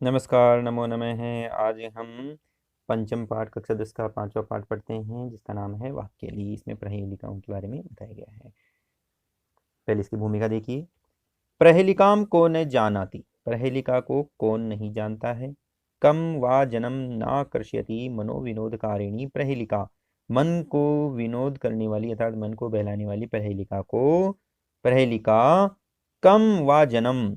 नमस्कार, नमो नमः हैं। आज हम पंचम पाठ कक्षा 10 का 5वां पाठ पढ़ते हैं, जिसका नाम है वाक्यावली। इसमें प्रहेलिकाओं के बारे में बताया गया है। पहले इसकी भूमिका देखिए। प्रहेलिकाम को न जानाति, प्रहेलिका को कौन नहीं जानता है। कम वा जन्म ना कर्षयति मनोविनोदकारिणी प्रहेलिका, मन को विनोद करने वाली अर्थात मन को बहलाने वाली प्रहेलिका कम वा जन्म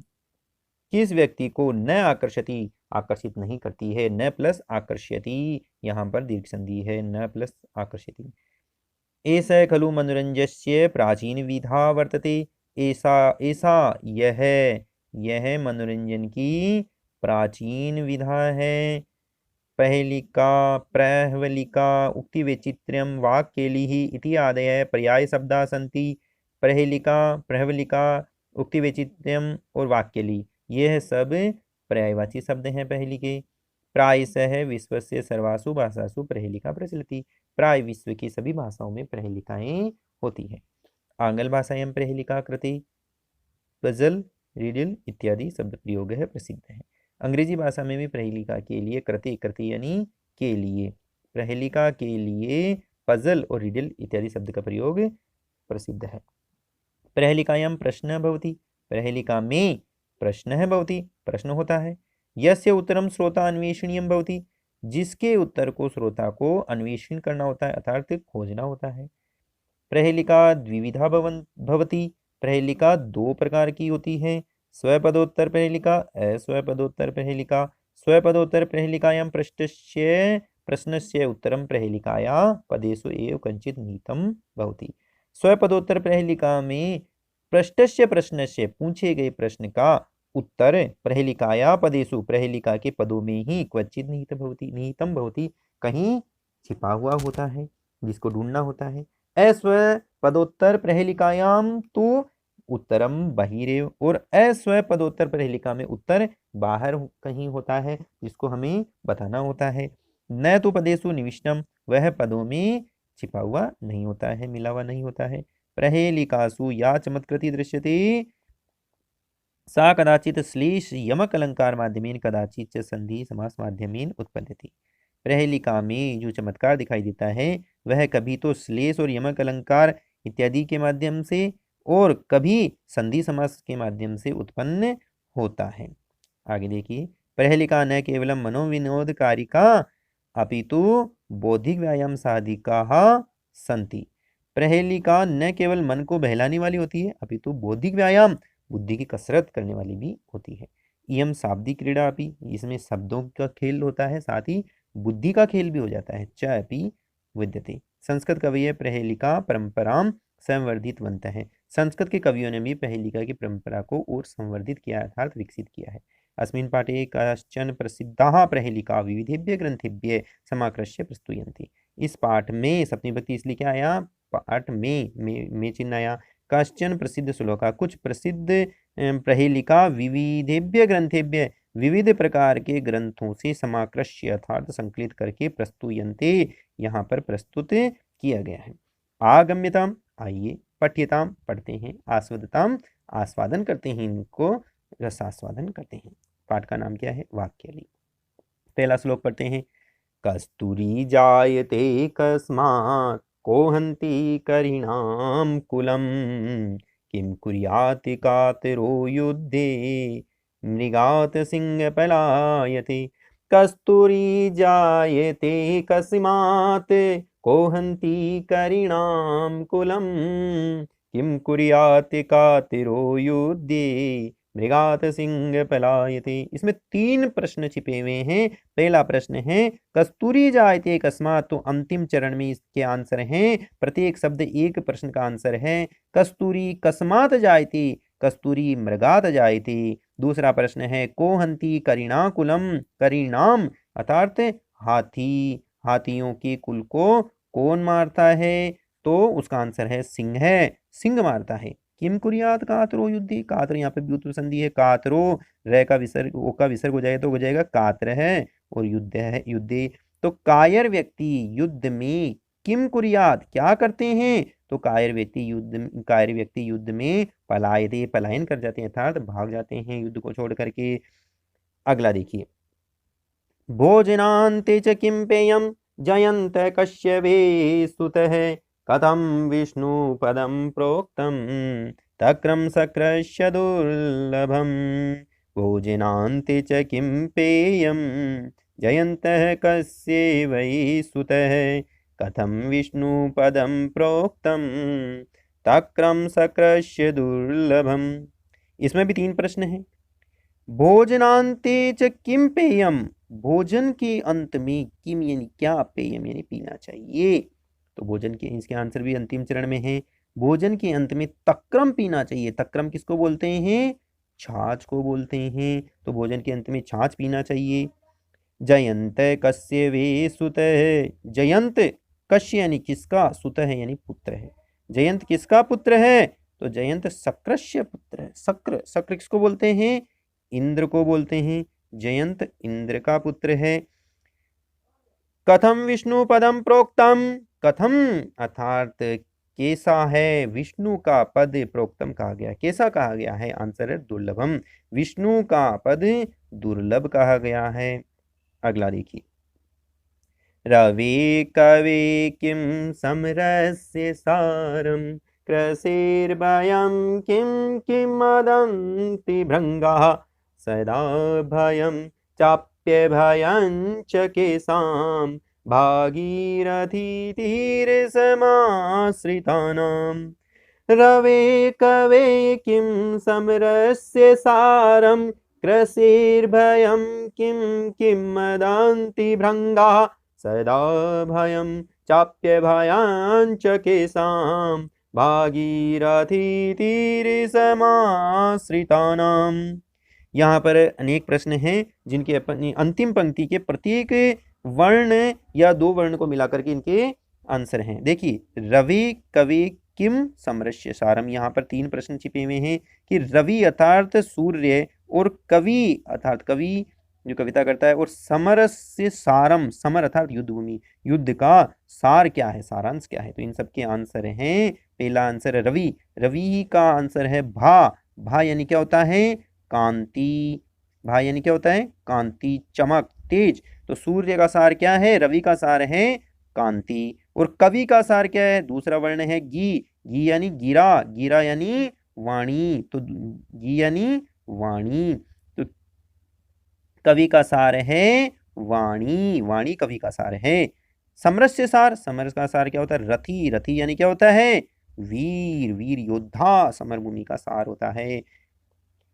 किस व्यक्ति को न आकर्षति, आकर्षित नहीं करती है। न प्लस आकर्षयति, यहाँ पर दीर्घ संधि है, न प्लस आकर्षयति। एष खलु मनोरंजस्य प्राचीन विधा वर्तते, ऐसा ऐसा यह मनोरंजन की प्राचीन विधा है। पहलिका प्रहवलिका उक्ति वैचित्र्यम वाक्यलिः इति आदयः पर्याय शब्दाः सन्ति। प्रहेलिका प्रहवलिका उक्ति वैचित्र्यम और वाक्यली, यह सब पर्यायवाची शब्द हैं पहली के। प्रायशः विश्वस्य सर्वासु भाषासु प्रहेलिका प्रचलति, प्राय विश्व की सभी भाषाओं में प्रहेलिकाएं होती है। आंग्ल भाषायां प्रहेलिका कृते पजल रिडल इत्यादि शब्द प्रयोग है प्रसिद्ध है। अंग्रेजी भाषा में भी प्रहेलिका के लिए कृति यानी के लिए, प्रहेलिका के लिए पजल और रिडल इत्यादि शब्द का प्रयोग प्रसिद्ध है। प्रहेलिकायां प्रश्न भवति, प्रहेलिका में प्रश्न भवति, प्रश्न होता है। यस्य उत्तरम श्रोता अन्वेषणीयम भवति, जिसके उत्तर को श्रोता को अन्वेषण करना होता है अर्थात खोजना होता है। प्रहेलिका द्विविधा भवति, प्रहेलिका दो प्रकार की होती है। स्वपदोत्तर प्रहेलिका, अस्वपदोत्तर प्रहेलिका। स्वपदोत्तर प्रहेलिकायां प्रश्नस्य उत्तरम प्रहेलिकाया पदेषु एव कंचित निहितं भवति। स्वपदोत्तर प्रहेलिका में पृष्ठस्य प्रश्नस्य पूछे गए प्रश्न का उत्तर प्रहेलिकाया पदेषु प्रहेलिका के पदों में ही क्वचित निहितं भवति, कहीं छिपा हुआ होता है जिसको ढूंढना होता है। अस्वपदोत्तर प्रहेलिकायाम तो उत्तरम बहिरेव, और अस्वपदोत्तर प्रहेलिका में उत्तर बाहर कहीं होता है जिसको हमें बताना होता है। न तो पदेषु निविष्टम, वह पदों में छिपा हुआ नहीं होता है, मिला हुआ नहीं होता है। प्रहेलिकासु या चमत्कृति दृश्यते सा कदाचित श्लेष यमक अलंकार माध्यमेन कदाचित संधि समास माध्यमेन उत्पद्यते। प्रहेलिका में जो चमत्कार दिखाई देता है वह कभी तो श्लेष और यमक अलंकार इत्यादि के माध्यम से और कभी संधि समास के माध्यम से उत्पन्न होता है। आगे देखिए। प्रहेलिका न केवलम मनोविनोदकारिका अपितु बौद्धिक व्यायाम साधिका संति। प्रहेलिका न केवल मन को बहलाने वाली होती है अपितु बौद्धिक व्यायाम, बुद्धि की कसरत करने वाली भी होती है। इयम शाब्दिक क्रीड़ा अपि, इसमें शब्दों का खेल होता है, साथ ही बुद्धि का खेल भी हो जाता है। च अपि विद्यते। संस्कृत कवि प्रहेलिका परंपराम संवर्धितवंत है, संस्कृत के कवियों ने भी प्रहेलिका की परंपरा को और संवर्धित किया अर्थात विकसित किया है। अस्मिन् पाठे कश्चन प्रसिद्धाः प्रहेलिका विविधेभ्य ग्रंथेभ्य समाकृष्य प्रस्तुयन्ति। इस पाठ में सप्तमी विभक्ति इसलिए क्या आया, पाठ में चिन्ह आया। कश्चन प्रसिद्ध श्लोका, कुछ प्रसिद्ध प्रहेलिका विविधेभ्य ग्रंथेभ्य, विविध प्रकार के ग्रंथों से समाकृष्य अर्थात संकलित करके प्रस्तुयन्ते, यहाँ पर प्रस्तुत किया गया है। आगम्यताम, आइए। पठ्यताम, पढ़ते हैं। आस्वादताम, आस्वादन करते हैं, इनको रसास्वादन करते हैं। पाठ का नाम क्या है, वाक्यावली। पहला श्लोक पढ़ते हैं। कस्तूरी जायते कस्मात् कोहन्ति करिणां कुलं, किं कुर्यात् कातरो युद्धे मृगात् सिंह पलायते। कस्तूरी जायते कस्मात् कोहन्ति करिणां कुलं, किं कुर्यात् कातरो युद्धे मृगात सिंह पलायते। इसमें तीन प्रश्न छिपे हुए हैं। पहला प्रश्न है कस्तूरी जायते कस्मात, तो अंतिम चरण में इसके आंसर हैं। प्रत्येक शब्द एक प्रश्न का आंसर है। कस्तूरी कस्मात जायते, कस्तूरी मृगात जायते। दूसरा प्रश्न है कोहंती करिणाकुलम, करिणाम अर्थात हाथी, हाथियों के कुल को कौन मारता है, तो उसका आंसर है सिंह, सिंह मारता है। किम कुरियात कातरो युद्धि, कातर यहाँ पे व्युत्पन्न संधि है। कातरो रे का विसर्ग, ओ का विसर्ग हो जाएगा तो हो जाएगा कातर है, और युद्ध है युद्धे। तो कायर व्यक्ति युद्ध में किम कुरियात क्या करते हैं, तो कायर व्यक्ति युद्ध में पलायते, पलायन कर जाते हैं अर्थात भाग जाते हैं युद्ध को छोड़ करके। अगला देखिए, भोजनान्ते च किं पेयं जयंत कश्यपे स्तुतः कथं विष्णुपदं प्रोक्तं तक्रं सकृष्य दुर्लभम्। भोजनान्ते च किं पेयं जयन्तः कस्य वै स्तुतः कथं विष्णुपदं प्रोक्तं तक्रं सकृष्य दुर्लभम्। इसमें भी 3 प्रश्न हैं। भोजनान्ते च किम पेयम, भोजन के अंत में किम यानी क्या, पेयम यानी पीना चाहिए। तो भोजन के इसके आंसर भी अंतिम चरण में है। भोजन के अंत में तक्रम पीना चाहिए। तक्रम किसको बोलते हैं? छाछ को बोलते हैं। तो भोजन के अंत में छाछ पीना चाहिए। जयंत कस्य वे सुत है, जयंत कश्य यानी किसका, सुत है यानी पुत्र है। जयंत किसका पुत्र है? तो जयंत सक्रस्य पुत्र है। सक्र, सक्र किसको बोलते हैं? इंद्र को बोलते हैं। जयंत इंद्र का पुत्र है। कथम विष्णु पदम प्रोक्तम, कथम अर्थात कैसा है विष्णु का पद प्रोक्तम कहा गया, कैसा कहा गया है? आंसर है दुर्लभम, विष्णु का पद दुर्लभ कहा गया है। अगला देखिए, रवि कवे किम समरस्य सारम क्रसेर्भयं किं किमदन्ति भृङ्गाः सदा भयं चाप्यभयं च केषां भागीरथी तीरसमाश्रितानां। रवे कवे किं समरस्य सारं क्रसेर्भयं किं किमदन्ति भृङ्गाः सदा भयं चाप्यभयं च केषां भागीरथी तीरसमाश्रितानां। यहाँ पर अनेक प्रश्न हैं जिनके अपनी अंतिम पंक्ति के प्रत्येक वर्ण या 2 वर्ण को मिलाकर के इनके आंसर हैं। देखिए, रवि कवि किम समरस्य सारम, यहाँ पर 3 प्रश्न छिपे हुए हैं कि रवि अर्थात सूर्य और कवि अर्थात कवि जो कविता करता है, और समरस्य सारम, समर अर्थात युद्ध भूमि, युद्ध का सार क्या है, सारांश क्या है? तो इन सबके आंसर हैं, पहला आंसर है रवि, रवि का आंसर है भा, भा यानी क्या होता है? कांति, भा यानी क्या होता है? कांति, चमक, तेज। तो सूर्य का सार क्या है? रवि का सार है कांति। और कवि का सार क्या है? दूसरा वर्ण है गी, गी यानी गिरा, गिरा यानी वाणी, तो गी यानी वाणी। तो कवि का सार है वाणी, वाणी कवि का सार है। समरस्य सार, समर का सार क्या होता है? रथी, रथी यानी क्या होता है? वीर, वीर योद्धा, समर भूमि का सार होता है।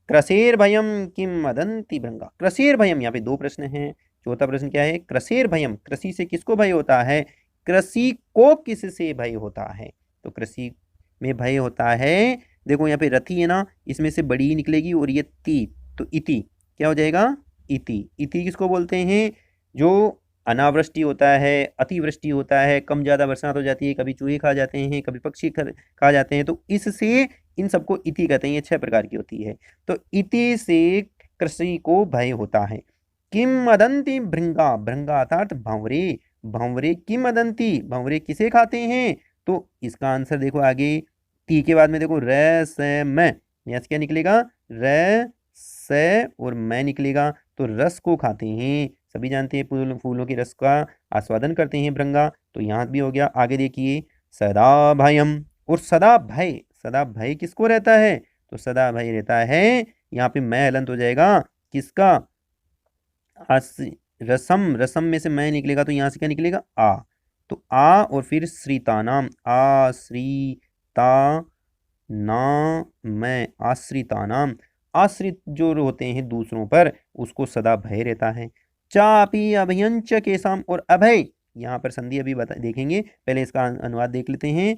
क्रसेर भयम किम मदंती भृंगा, क्रसेर भयम, यहाँ पे 2 प्रश्न हैं। चौथा प्रश्न क्या है? क्रसेर भयम, कृषि से किसको भय होता है? कृषि को किससे भय होता है? तो कृषि में भय होता है, देखो यहाँ पे रथी है ना, इसमें से बड़ी निकलेगी और ये ती, तो इति क्या हो जाएगा? इति। इति किसको बोलते हैं? जो अनावृष्टि होता है, अतिवृष्टि होता है, कम ज़्यादा बरसात हो जाती है, कभी चूहे खा जाते हैं, कभी पक्षी खा जाते हैं, तो इससे इन सबको इति कहते हैं। ये 6 प्रकार की होती है। तो इति से कृषि को भय होता है। किम मदंती भृंगा, भृंगा अर्थात भंवरे, भंवरे किम मदंती, भंवरे किसे खाते हैं? तो इसका आंसर देखो आगे, ती के बाद में देखो र से मैं, यहाँ से क्या निकलेगा? र से और मैं निकलेगा, तो रस को खाते हैं। सभी जानते हैं फूलों के रस का आस्वादन करते हैं भृंगा, तो यहाँ भी हो गया। आगे देखिए, सदा भयम, और सदा भय, सदा भय किसको रहता है? तो सदा भय रहता है, यहाँ पे मैं हलंत हो जाएगा किसका? रसम, रसम में से मैं निकलेगा, तो यहाँ से क्या निकलेगा? आ, तो आ और फिर श्रीतानाम, आश्रिता ना मैं, आश्रितानाम, आश्रित जो होते हैं दूसरों पर, उसको सदा भय रहता है। चापी अभयंच केसाम, और अभय, यहाँ पर संधि अभी देखेंगे, पहले इसका अनुवाद देख लेते हैं।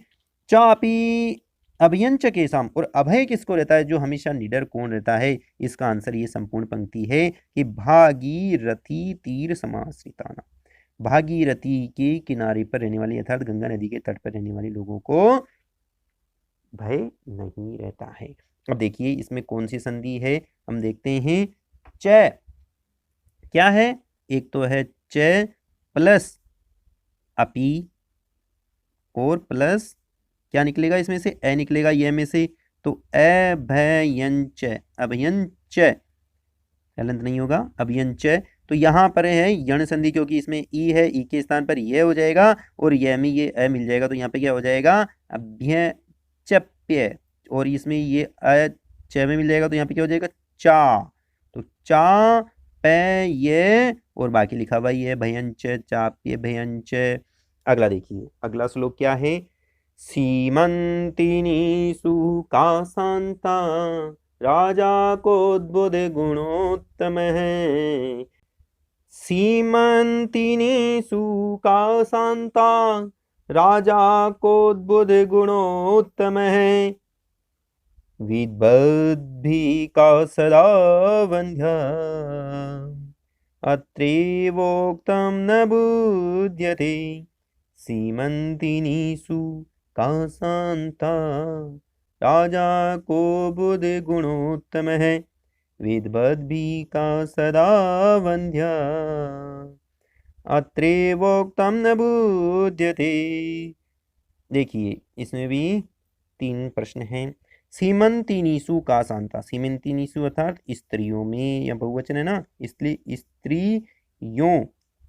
चापी अभयंच केसाम, और अभय किसको रहता है? जो हमेशा निडर कौन रहता है? इसका आंसर ये संपूर्ण पंक्ति है कि भागीरथी तीर समाश्रिताना, भागीरथी के किनारे पर रहने वाले अर्थात गंगा नदी के तट पर रहने वाले लोगों को भय नहीं रहता है। अब देखिए इसमें कौन सी संधि है, हम देखते हैं। च क्या है? एक तो है च प्लस अपी, और प्लस क्या निकलेगा इसमें से? ए निकलेगा ये में से, तो अभयंच, अभयंच, हलंत नहीं होगा। अभियंच, तो यहाँ पर है यण संधि, क्योंकि इसमें ई है, ई के स्थान पर ये हो जाएगा और ये में ये अ मिल जाएगा, तो यहाँ पे क्या हो जाएगा अभ्यचप्य, और इसमें ये अ च में मिल जाएगा, तो यहाँ पे क्या हो जाएगा चा, तो चा पे ये और बाकी लिखा हुआ ये भयंच चाप्य भयंच। अगला देखिए, अगला श्लोक क्या है, सीमंतिनी सुकाशांता राजा कोद्बुद गुणोत्तम है। सीमंतिनी सुकाशांता राजा कोद्बुद गुणोत्तम है। विद्वद्भिः का सदा वन्ध्या अत्रैवोक्तं न बुध्यते। सीमंतिनी सुकाशांता राजा को बुध गुणोत्तम है। विद्वद्भिः का सदा वन्ध्या अत्रैवोक्तं न बुध्यते। देखिए इसमें भी 3 प्रश्न हैं। सीमंतिनीसु का शांता, सीमंतिनीसु अर्थात स्त्रियों में, या बहुवचन है ना, इसलिए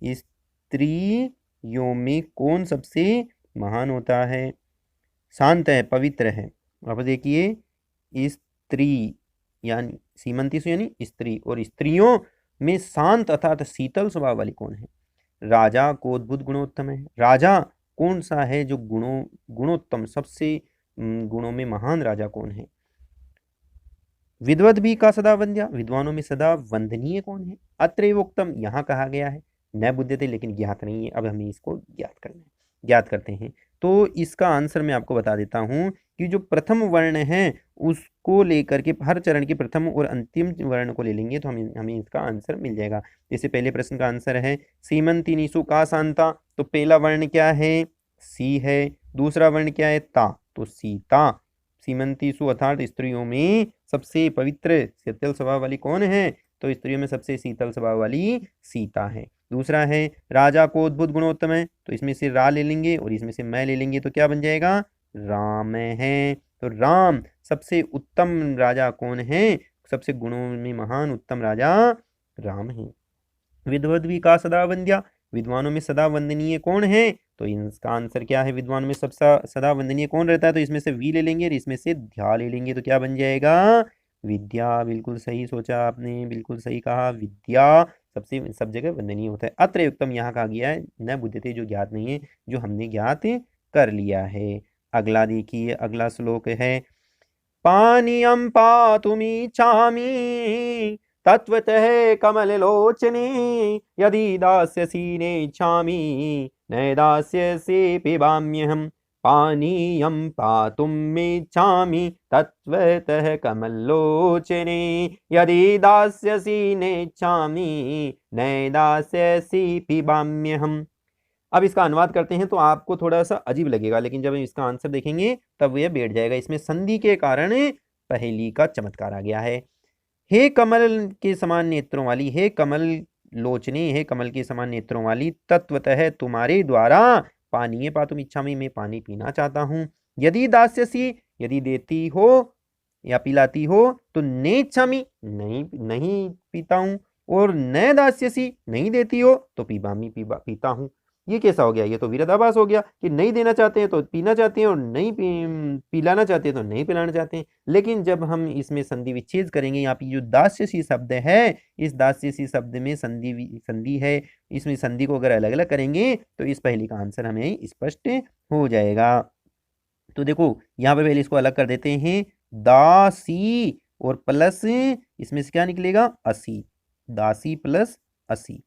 स्त्रियों में कौन सबसे महान होता है, शांत है, पवित्र है। अब देखिए स्त्री यानी सीमंतिसु यानी स्त्री, और स्त्रियों में शांत अर्थात शीतल स्वभाव वाली कौन है। राजा को अद्भुत गुणोत्तम है, राजा कौन सा है जो गुणोत्तम, सबसे गुणों में महान राजा कौन है। विद्वद्भिः का सदा वंद्या, विद्वानों में सदा वंदनीय कौन है। अत्रैवोक्तम, यहाँ कहा गया है, न बुध्यते लेकिन ज्ञात नहीं है। अब हमें इसको ज्ञात करना है, ज्ञात करते हैं। तो इसका आंसर मैं आपको बता देता हूँ कि जो प्रथम वर्ण है उसको लेकर के हर चरण के प्रथम और अंतिम वर्ण को ले लेंगे तो हमें इसका आंसर मिल जाएगा। जैसे पहले प्रश्न का आंसर है सीमंतिनीसु का शांता, तो पहला वर्ण क्या है, सी है। दूसरा वर्ण क्या है, ता, तो सीता। सीमंतिसु अर्थात स्त्रियों में सबसे पवित्र शीतल स्वभाव वाली कौन है, तो स्त्रियों में सबसे शीतल स्वभाव वाली सीता है। दूसरा है राजा को अद्भुत गुणोत्तम है, तो इसमें से रा ले लेंगे और इसमें से मैं ले लेंगे, तो क्या बन जाएगा राम है। तो राम सबसे उत्तम राजा कौन है, सबसे गुणों में महान उत्तम राजा राम है। विद्वद्भिः का सदा वंद्या, विद्वानों में सदा वंदनीय कौन है, तो इसका आंसर क्या है, विद्वानों में सदा वंदनीय कौन रहता है, तो इसमें से वी ले लेंगे और इसमें से ध्या ले लेंगे, तो क्या बन जाएगा विद्या। बिल्कुल सही सोचा आपने, बिल्कुल सही कहा, विद्या सबसे सब जगह वंदनीय होता है। अत्रयुक्तम यहाँ कहा गया है, न बुध्यते जो ज्ञात नहीं है, जो हमने ज्ञात कर लिया है। अगला देखिए, अगला श्लोक है पानीयं पातुमिच्छामि तत्वतः कमललोचने यदि दास्यसि नेच्छामि न दास्यसि पिबाम्यहम्। पानीयं पातुमिच्छामि तत्वतः कमललोचने यदि दास्यसि नेच्छामि न दास्यसि पिबाम्यहम्। अब इसका अनुवाद करते हैं तो आपको थोड़ा सा अजीब लगेगा, लेकिन जब इसका आंसर देखेंगे तब यह बैठ जाएगा। इसमें संधि के कारण पहेली का चमत्कार आ गया है। हे कमल के समान नेत्रों वाली, हे कमल लोचने, हे कमल के समान नेत्रों वाली, तत्वतः तुम्हारे द्वारा पानीय पातुम इच्छामि, मैं पानी पीना चाहता हूँ। यदि दास्यसी, यदि देती हो या पिलाती हो, तो नेच्छामि, नहीं पीता हूँ, और न दास्यसी, नहीं देती हो तो पीबामी, पीता हूँ। ये कैसा हो गया, ये तो विरोधाभास हो गया कि नहीं देना चाहते हैं तो पीना चाहते हैं और नहीं पिलाना चाहते हैं तो नहीं पिलाना चाहते हैं। लेकिन जब हम इसमें संधि विच्छेद करेंगे, यहाँ पे जो दास्यसी शब्द है, इस दास्यसी शब्द में संधि है, इसमें संधि को अगर अलग अलग करेंगे तो इस पहली का आंसर हमें स्पष्ट हो जाएगा। तो देखो यहाँ पर पहले इसको अलग कर देते हैं, दासी और प्लस इसमें से क्या निकलेगा असी, दासी प्लस असी,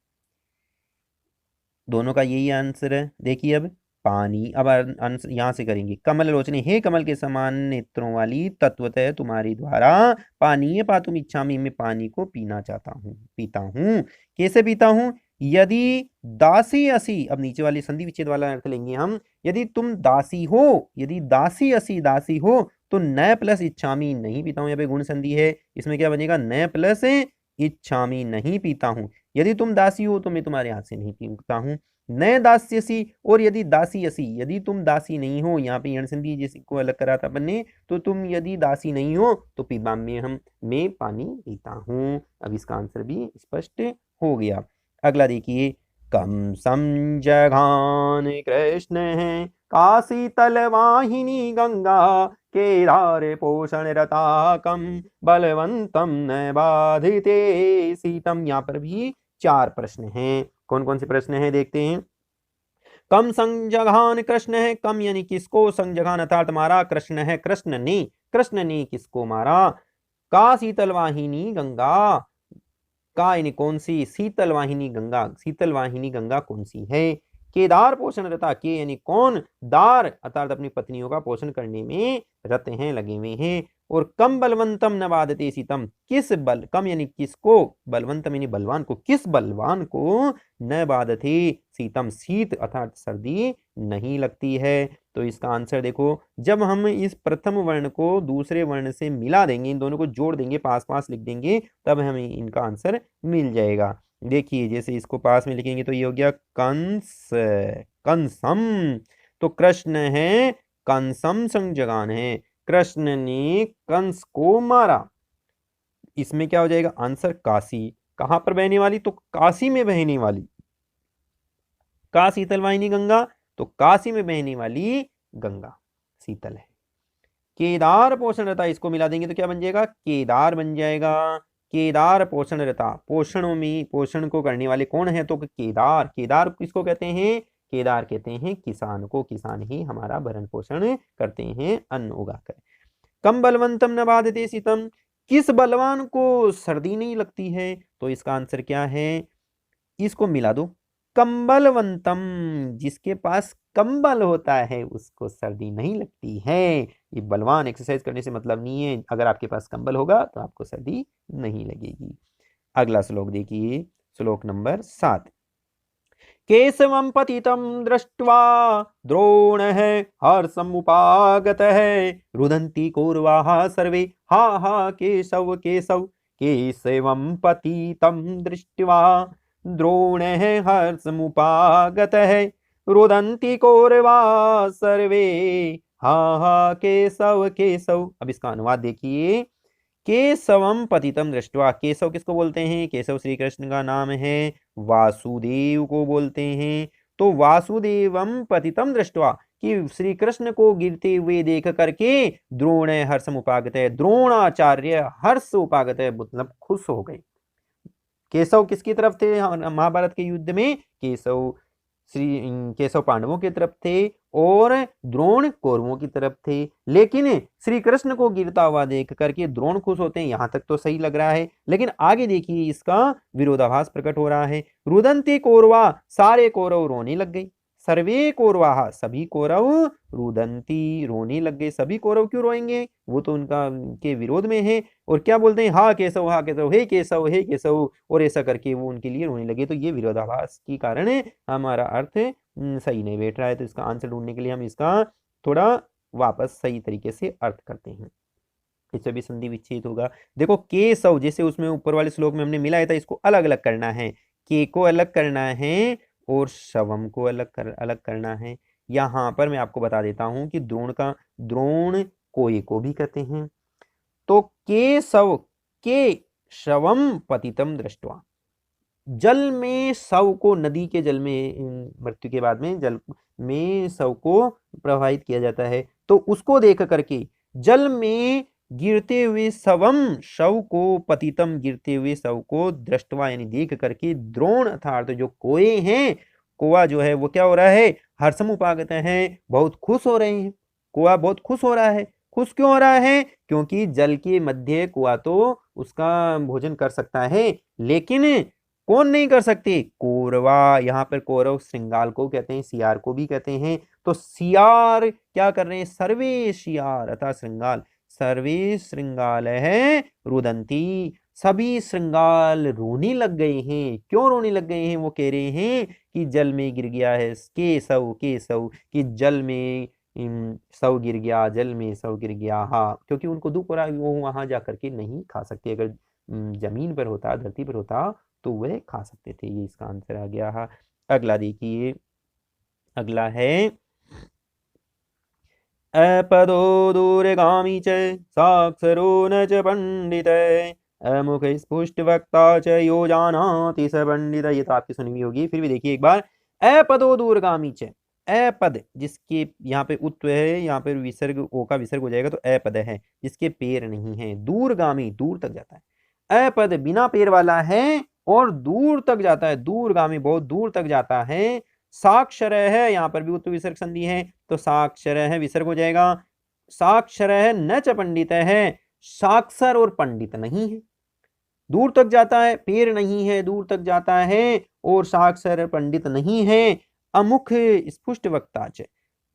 दोनों का यही आंसर है। देखिए अब पानी, अब आंसर यहाँ से करेंगे, कमल लोचने, हे कमल के समान नेत्रों वाली, तत्वतः तुम्हारी द्वारा पानी पातुम इच्छामि, मैं पानी को पीना चाहता हूँ, पीता हूँ। कैसे पीता हूँ, यदि दासी असी, अब नीचे वाली संधि विच्छेद वाला अर्थ लेंगे हम, यदि तुम दासी हो, यदि दासी असी दासी हो, तो न प्लस इच्छामि, नहीं पीता हूँ, यहाँ पे गुण संधि है, इसमें क्या बनेगा न प्लस इच्छामि नहीं पीता हूँ। यदि तुम दासी हो तो मैं तुम्हारे हाथ से नहीं पीता हूँ। न दास्यसी, और यदि दासी असी, यदि तुम दासी नहीं हो, यहाँ पे यण संधि जिसको अलग करा था अपन ने, तो तुम यदि दासी नहीं हो तो पिबाम्य हम, मैं पानी पीता हूँ। अब इसका आंसर भी स्पष्ट हो गया। अगला देखिए, कम समझान कृष्ण है काशी तलवाहिनी गंगा, केदार पोषण रता कम बलवंतम न बाधिते सीतम। यहाँ पर भी 4 प्रश्न हैं। कौन कौन से प्रश्न हैं देखते हैं। कम संजघान कृष्ण है, कम यानी किसको, संजघान अर्थात मारा, कृष्ण है कृष्ण ने किसको मारा। का शीतल वाहिनी गंगा, का यानी कौन सी, शीतल वाहिनी गंगा, शीतल वाहिनी गंगा कौन सी है। केदार पोषण रता, के यानी कौन, दार अर्थात अपनी पत्नियों का पोषण करने में रत हैं, लगे हुए हैं। और कम बलवंतम न बाधते शीतम, किस बल, कम यानी किसको, बलवंतम यानी बलवान को, किस बलवान को न बाधते शीतम, शीत अर्थात सर्दी नहीं लगती है। तो इसका आंसर देखो, जब हम इस प्रथम वर्ण को दूसरे वर्ण से मिला देंगे, इन दोनों को जोड़ देंगे, पास पास लिख देंगे, तब हमें इनका आंसर मिल जाएगा। देखिए जैसे इसको पास में लिखेंगे तो ये हो गया कंस, कंसम, तो कृष्ण है कंसम संजगान है, कृष्ण ने कंस को मारा। इसमें क्या हो जाएगा आंसर, काशी। कहां पर बहने वाली, तो काशी में बहने वाली, का शीतल वाहिनी गंगा, तो काशी में बहने वाली गंगा शीतल है। केदार पोषण रता, इसको मिला देंगे तो क्या बन जाएगा, केदार बन जाएगा। केदार पोषण रता, पोषणों में पोषण को करने वाले कौन है, तो केदार। केदार किसको कहते हैं, केदार कहते हैं किसान को, किसान ही हमारा भरण पोषण करते हैं अन्न उगाकर। कम बलवंतम न बाधते शीतम, किस बलवान को सर्दी नहीं लगती है, तो इसका आंसर क्या है, इसको मिला दो, कंबलवंतम, जिसके पास कंबल होता है उसको सर्दी नहीं लगती है। ये बलवान एक्सरसाइज करने से मतलब नहीं है, अगर आपके पास कंबल होगा तो आपको सर्दी नहीं लगेगी। अगला श्लोक देखिए, श्लोक नंबर 7। केशवम पतितम दृष्ट्वा द्रोणः हर्षमुपागतः, रुदन्ति कौरवाः सर्वे हा हा केशव केशव, केशवम पतितम दृष्ट्वा द्रोणः हर्षमुपागतः, रुदन्ति कौरवाः सर्वे हा हा केशव केशव। अब इसका अनुवाद देखिए, केशवम पतितम दृष्ट्वा, केशव किसको बोलते हैं, केशव श्री कृष्ण का नाम है, वासुदेव को बोलते हैं। तो वासुदेवम पतितम दृष्ट्वा, कि श्री कृष्ण को गिरते हुए देख करके, द्रोण हर्षम उपागत है, द्रोणाचार्य हर्ष उपागत है, मतलब खुश हो गए। केशव किसकी तरफ थे महाभारत के युद्ध में, केशव केशव पांडवों की तरफ थे और द्रोण कौरवों की तरफ थे। लेकिन श्री कृष्ण को गिरता हुआ देख करके द्रोण खुश होते हैं, यहां तक तो सही लग रहा है, लेकिन आगे देखिए इसका विरोधाभास प्रकट हो रहा है। रुदंती कौरवा, सारे कौरव रोने लग गए, सर्वे कौरवा, सभी कौरव, रुदंती, रोने लग गए। सभी कौरव क्यों रोएंगे, वो तो उनका के विरोध में है। और क्या बोलते हैं, हा केशव हा केशव, हे केशव हे केशव, और ऐसा करके वो उनके लिए रोने लगे। तो ये विरोधाभास के कारण हमारा अर्थ सही नहीं बैठ रहा है। तो इसका आंसर ढूंढने के लिए हम इसका थोड़ा वापस सही तरीके से अर्थ करते हैं। इससे भी संधि विच्छेद होगा। देखो केशव, जैसे उसमें ऊपर वाले श्लोक में हमने मिलाया था, इसको अलग अलग करना है, के को अलग करना है और शवम को अलग करना है। यहां पर मैं आपको बता देता हूं कि द्रोण कोये को भी कहते हैं। तो केशव, के शवम पतितम दृष्ट्वा, जल में शव को, नदी के जल में मृत्यु के बाद में जल में शव को प्रवाहित किया जाता है, तो उसको देख करके, जल में गिरते हुए शवम, शव को, पतितम गिरते हुए शव को, दृष्टवा यानी देख करके, द्रोण अर्थात जो कोए हैं, कोआ जो है वो क्या हो रहा है, हर्षम उपागत है, बहुत खुश हो रहे हैं। कोआ बहुत खुश हो रहा है। खुश क्यों हो रहा है, क्योंकि जल के मध्य कुआ तो उसका भोजन कर सकता है, लेकिन कौन नहीं कर सकते, कौरवा। यहाँ पर कौरव श्रृंगाल को कहते हैं, सियार को भी कहते हैं। तो सियार क्या कर रहे हैं, सर्वे सियार अर्थात श्रृंगाल, सर्वे श्रृंगाल है रुदंती, सभी श्रृंगाल रोने लग गए हैं। क्यों रोने लग गए हैं, वो कह रहे हैं कि जल में गिर गया है, केशव केशव, कि जल में शव गिर गया, जल में शव गिर गया। हाँ, क्योंकि उनको दुख हो रहा है, वो वहां जाकर के नहीं खा सकते। अगर जमीन पर होता, धरती पर होता तो वह खा सकते थे। ये इसका आंसर आ गया। अगला देखिए, अगला है अपदो दूरगामी च साक्षरो न च पंडित अमुख स्पुष्ट वक्ता च यो जानाति स पंडित। ये तो आपकी सुनी हुई होगी, फिर भी देखिए एक बार। अपदो दूरगामी च, अपद जिसके यहाँ पे उत्व है, यहाँ पे विसर्ग, ओ का विसर्ग हो जाएगा तो अपद है, जिसके पैर नहीं है। दूरगामी दूर तक जाता है, अपद बिना पैर वाला है और दूर तक जाता है, दूरगामी बहुत दूर तक जाता है। साक्षर है, यहाँ पर भी उत्व विसर्ग संधि है तो साक्षर है विसर्ग हो जाएगा। साक्षर है न च पंडित है, साक्षर और पंडित नहीं है, दूर तक जाता है, पैर नहीं है, दूर तक जाता है और साक्षर पंडित नहीं है। अमुख स्पुष्ट वक्ता च,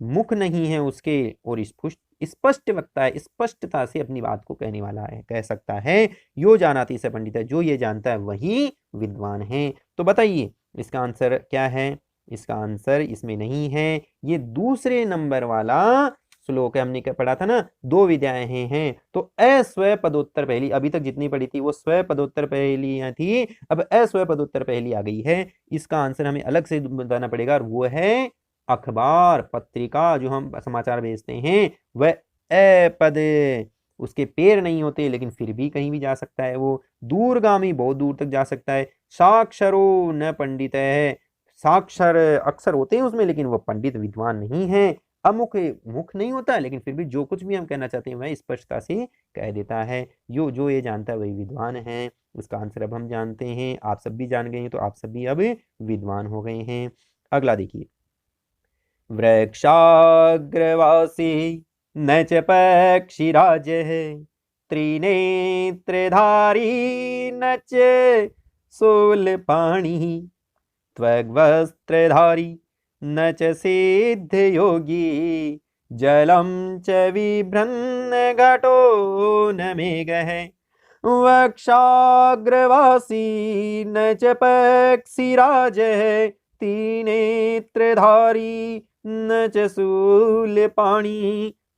मुख नहीं है उसके और स्पष्ट वक्ता है, स्पष्टता से अपनी बात को कहने वाला है, कह सकता है। यो जानाति स पंडित है, जो ये जानता है वही विद्वान है। तो बताइए इसका आंसर क्या है? इसका आंसर इसमें नहीं है, ये दूसरे नंबर वाला श्लोक है। हमने क्या पढ़ा था ना, दो विद्याएं हैं। तो अस्व पदोत्तर पहली, अभी तक जितनी पढ़ी थी वो स्व पदोत्तर पहलियां थी, अब अस्व पदोत्तर पहली आ गई है। इसका आंसर हमें अलग से बताना पड़ेगा और वो है अखबार, पत्रिका, जो हम समाचार भेजते हैं वह अपद, उसके पैर नहीं होते लेकिन फिर भी कहीं भी जा सकता है वो। दूरगामी बहुत दूर तक जा सकता है। साक्षरो न पंडित है, साक्षर अक्षर होते हैं उसमें लेकिन वो पंडित विद्वान नहीं है। अमुख मुख नहीं होता लेकिन फिर भी जो कुछ भी हम कहना चाहते हैं वह स्पष्टता से कह देता है। जो ये जानता है वही विद्वान है। इसका आंसर अब हम जानते हैं, आप सब भी जान गए हैं, तो आप सब भी अब विद्वान हो गए हैं। अगला देखिए, वृक्षाग्रवासी न च पक्षिराज त्रिनेत्रधारी न च शूलपाणि त्वग्वस्त्रधारी न च सिद्ध योगी जलम च विभ्रन्न घटो न मेघः वक्षाग्रवासी न च पक्षिराजः त्रिनेत्रधारी न च शूलपाणि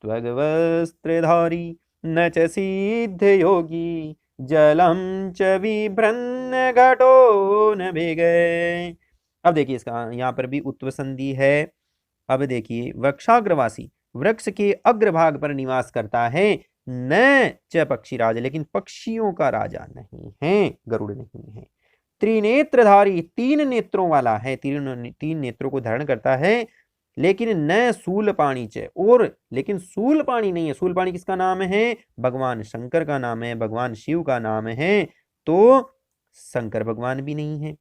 त्वग्वस्त्रधारी न च सिद्ध योगी जलम च विभ्रन्न घटो न मेघः। अब देखिए इसका यहाँ पर भी उत्व संधि है। अब देखिए, वृक्षाग्रवासी, वृक्ष के अग्रभाग पर निवास करता है। न च पक्षीराज, लेकिन पक्षियों का राजा नहीं है, गरुड़ नहीं है। त्रिनेत्रधारी, तीन नेत्रों वाला है, तीन नेत्रों को धारण करता है। लेकिन न शूलपाणि च, और लेकिन शूलपाणि नहीं है। शूलपाणि किसका नाम है? भगवान शंकर का नाम है, भगवान शिव का नाम है, तो शंकर भगवान भी नहीं है।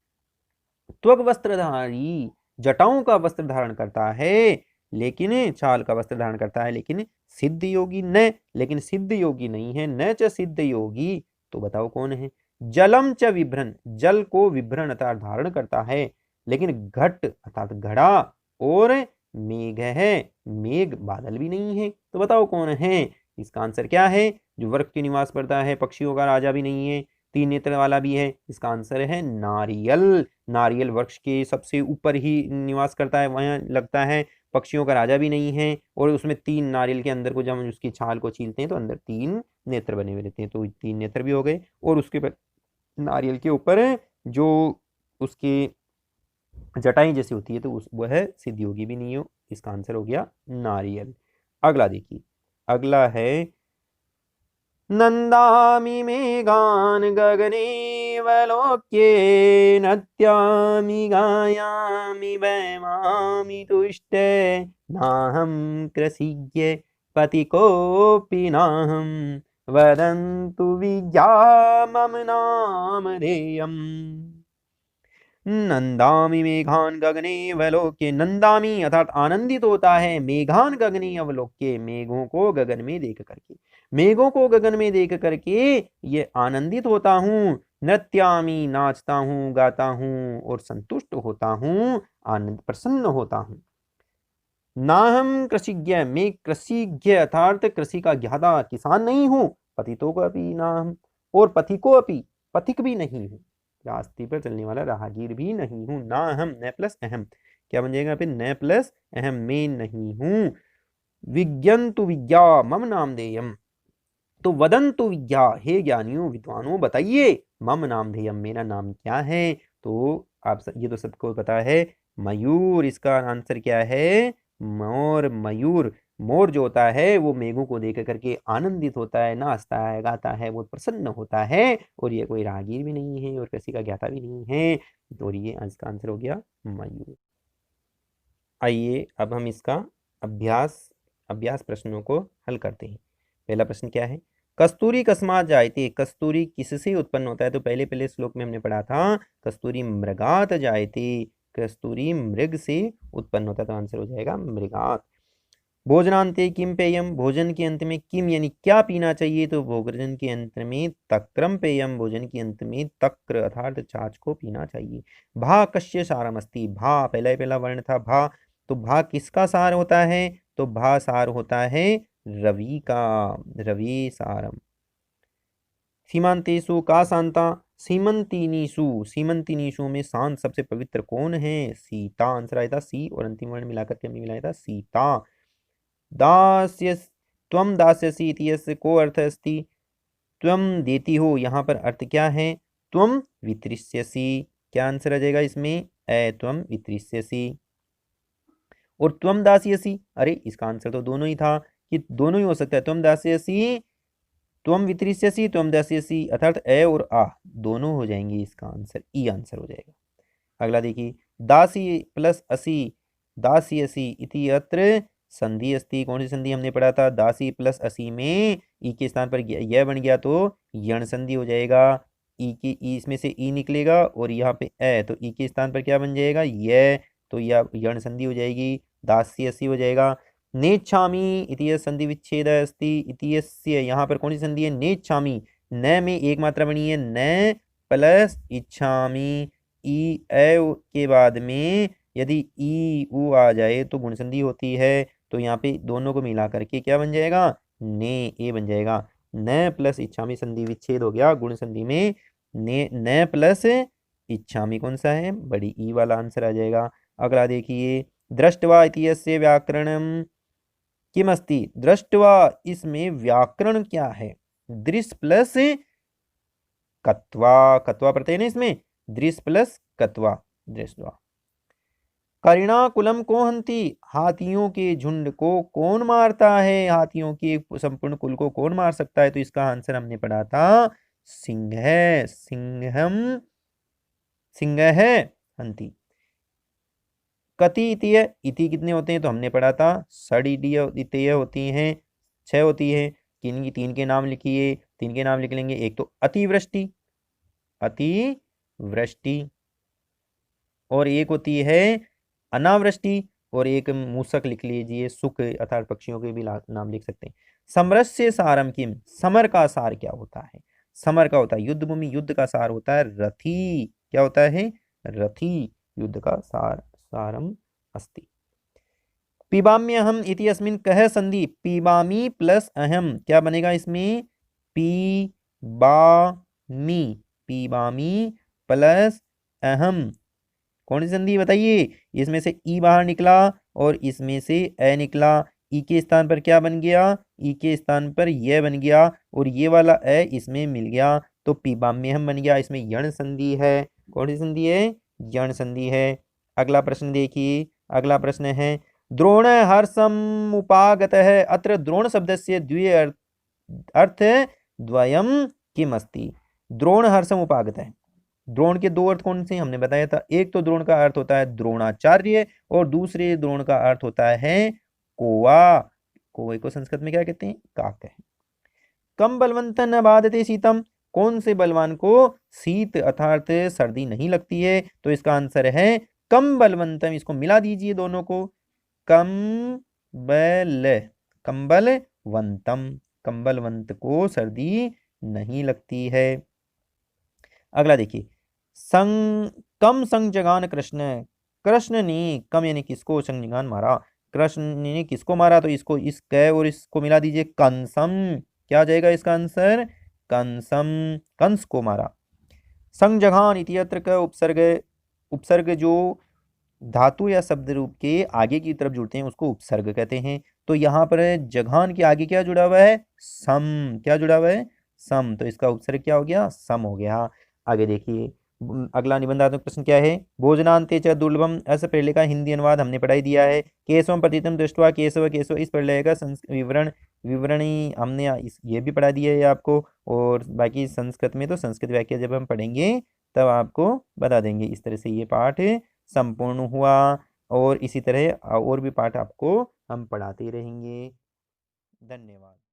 त्वग वस्त्रधारी, जटाओं का वस्त्र धारण करता है, लेकिन छाल का वस्त्र धारण करता है, लेकिन सिद्ध योगी न, लेकिन सिद्ध योगी नहीं है। न च सिद्ध योगी, तो बताओ कौन है? जलम च विभ्रन, जल को विभ्रन अर्थात धारण करता है, लेकिन घट अर्थात घड़ा, और मेघ है, मेघ बादल भी नहीं है। तो बताओ कौन है? इसका आंसर क्या है? जो वृक्ष के निवास करता है, पक्षियों का राजा भी नहीं है, तीन नेत्र वाला भी है। इसका आंसर है नारियल। नारियल वृक्ष के सबसे ऊपर ही निवास करता है, वहां लगता है, पक्षियों का राजा भी नहीं है, और उसमें तीन, नारियल के अंदर को जब हम उसकी छाल को छीलते हैं तो अंदर तीन नेत्र बने हुए रहते हैं, तो तीन नेत्र भी हो गए। और उसके नारियल के ऊपर जो उसके जटाई जैसी होती है, तो वह सिद्ध योगी भी नहीं हो। इसका आंसर हो गया नारियल। अगला देखिए, अगला है नंदामि मेघान गगने वलोक्ये नत्यामि गायामि वैमामि तुष्टे नाहं कृषिज्ञ पतिकोऽपि नाहं वदन्तु विद्या मम नामधेयम्। नंदामि मेघान गगने अवलोक्य, नंदामि अर्थात आनंदित होता है, मेघान गगने अवलोक्य, मेघों को गगन में देख करके, मेघों को गगन में देख करके ये आनंदित होता हूँ। नृत्यामि, नाचता हूँ, गाता हूँ और संतुष्ट होता हूँ, आनंद प्रसन्न होता हूँ। नाहम कृषिज्ञ, मैं कृषिज्ञ अर्थात कृषि का ज्ञाता किसान नहीं हूँ। पतितों को अपि नाहम, और पथिको अपि, पथिक भी नहीं हूँ, रास्ते पर चलने वाला राहगीर भी नहीं हूं। ना हम, न प्लस अहम, क्या बन जाएगा फिर? न प्लस अहम, मैं नहीं हूं। विज्ञंतु विज्ञा मम नामधेयम, तो वदंतु विज्ञा, हे ज्ञानियों विद्वानों बताइए, मम नामधेयम, मेरा नाम क्या है। तो आप ये तो सबको पता है, मयूर। इसका आंसर क्या है, मोर। मयूर, मोर जो होता है वो मेघों को देख करके आनंदित होता है, नाचता है, गाता है, बहुत प्रसन्न होता है, और ये कोई राहगीर भी नहीं है और किसी का ज्ञाता भी नहीं है, और ये इसका आंसर हो गया मयूर। आइए अब हम इसका अभ्यास अभ्यास प्रश्नों को हल करते हैं। पहला प्रश्न क्या है, कस्तूरी कस्मात जायते, कस्तूरी किससे उत्पन्न होता है। तो पहले पहले श्लोक में हमने पढ़ा था कस्तूरी मृगात जायते, कस्तूरी मृग से उत्पन्न होता है, तो आंसर हो जाएगा मृगात। भोजनांते किम पेयम, भोजन के अंत में किम यानी क्या पीना चाहिए। तो भोजन के अंत में तक्रम पेयम, भोजन के अंत में तक्र अर्थात छाछ को पीना चाहिए। भा कस्य सारमस्ति, भा पहला पहला वर्ण था भा, तो भा किसका सार होता है। तो भा सार होता है रवि का, रवि सारम। सीमांतेषु का शांता, सीमंतिनीषु, सीमंतिनीषु में शांत सबसे पवित्र कौन है। सीता आंसर आया था, सी और अंतिम वर्ण मिलाकर के हमने मिलाया था सीता। दास्य, त्वम दास्यसि इति यस्य को अर्थ अस्ति, त्वम देती हो, यहाँ पर अर्थ क्या है, त्वम वितरिष्यसि। क्या आंसर आ जाएगा इसमें, त्वम वितरिष्यसि। और त्वम दास्यसि, अरे इसका आंसर तो दोनों ही था, कि दोनों ही हो सकता है, त्वम दास्यसि, त्वम वितरिष्यसि, त्वम दास्यसि, अर्थात ए और आ दोनों हो जाएंगे, इसका आंसर ई आंसर हो जाएगा। अगला देखिए, दासी प्लस असी, दास्यसि इति अत्र संधि अस्ति, कौन सी संधि हमने पढ़ा था, दासी प्लस असी में ई के स्थान पर यह बन गया तो यण संधि हो जाएगा। ई की ई इसमें से ई निकलेगा और यहाँ पे ए, तो ई के स्थान पर क्या बन जाएगा यह, तो यह यण संधि हो जाएगी, दास्यसि हो जाएगा। नेच्छामि इति संधि विच्छेद अस्ति, इति यहाँ पर कौन सी संधि है, नेच्छामि, न में एक मात्रा बनी है, न प्लस इच्छामि, ई ए के बाद में यदि ई उ आ जाए तो गुण संधि होती है, तो यहाँ पे दोनों को मिला करके क्या बन जाएगा, ने ए बन जाएगा। न प्लस इच्छामि संधि विच्छेद हो गया, गुण संधि में ने न प्लस इच्छामि कौन सा है, बड़ी ई वाला आंसर आ जाएगा। अगला देखिए, दृष्टवा इत्यस्य व्याकरणम किम अस्ति, दृष्टवा इसमें व्याकरण क्या है, दृश्य प्लस कत्वा, कत्वा प्रत्यय ना इसमें, दृश्य प्लस कत्वा, दृष्टवा। करिणाकुलम को हंति, हाथियों के झुंड को कौन मारता है, हाथियों के संपूर्ण कुल को कौन मार सकता है। तो इसका आंसर हमने पढ़ा था सिंह, सिंहम, सिंह है हंति। कति इतिय, इति कितने होते हैं, तो हमने पढ़ा था षडितीय होती हैं, 6 होती है। तीन के नाम लिखिए, 3 के नाम लिख लेंगे, एक तो अतिवृष्टि, अतिवृष्टि, और एक होती है अनावृष्टि, और एक मूसक लिख लीजिए, सुख अर्थात पक्षियों के भी नाम लिख सकते हैं। समरस्य सारम किम, समर का सार क्या होता है, समर का होता है युद्ध भूमि, युद्ध का सार होता है रथी, क्या होता है रथी, युद्ध का सार सारम अस्ति। पिबाम्यहम इति अस्मिन् कह संधि, पिबामी प्लस अहम क्या बनेगा इसमें, पीबामी, पिबामी प्लस अहम, कौन सी संधि बताइए। इसमें से ई बाहर निकला और इसमें से ए निकला, ई के स्थान पर क्या बन गया, ई के स्थान पर यह बन गया, और ये वाला ए इसमें मिल गया, तो पिबाम्यहम बन गया। इसमें यण संधि है, कौन सी संधि है, यण संधि है। अगला प्रश्न देखिए, अगला प्रश्न है, द्रोण हर्षम उपागत है, अत्र द्रोण शब्द से द्वि अर्थ द्वयम किम अस्ति, द्रोण हर्षम उपागत है, द्रोण के 2 अर्थ कौन से हमने बताया था, एक तो द्रोण का अर्थ होता है द्रोणाचार्य, और दूसरे द्रोण का अर्थ होता है कोवा, कोवे को संस्कृत में क्या कहते हैं, काक है। कम बलवंत न बाधते शीतम, कौन से बलवान को शीत अर्थात सर्दी नहीं लगती है। तो इसका आंसर है कम बलवंतम, इसको मिला दीजिए दोनों को, कम बल, कंबलवंतम, कंबलवंत को सर्दी नहीं लगती है। अगला देखिए, कम संजगान कृष्ण, कृष्ण ने कम यानी किसको संजगान मारा, कृष्ण ने किसको मारा, तो इसको इस कै और इसको मिला दीजिए, कंसम, क्या जाएगा इसका आंसर, कंसम, कंस को मारा। संजघान इत्यत्र का उपसर्ग, उपसर्ग जो धातु या शब्द रूप के आगे की तरफ जुड़ते हैं उसको उपसर्ग कहते हैं। तो यहाँ पर जघान के आगे क्या जुड़ा हुआ है, सम, क्या जुड़ा हुआ है, सम, तो इसका उपसर्ग क्या हो गया, सम हो गया। आगे देखिए अगला निबंधात्मक प्रश्न क्या है, भोजनांते च दुर्लभम अस प्रलय का हिंदी अनुवाद हमने पढ़ाई दिया है। केशवम पतितम दृष्ट्वा केशव केशव, इस प्रलय का विवरणी हमने ये भी पढ़ा दिया है आपको। और बाकी संस्कृत में तो संस्कृत वाक्य जब हम पढ़ेंगे तब आपको बता देंगे। इस तरह से ये पाठ संपूर्ण हुआ, और इसी तरह और भी पाठ आपको हम पढ़ाते रहेंगे। धन्यवाद।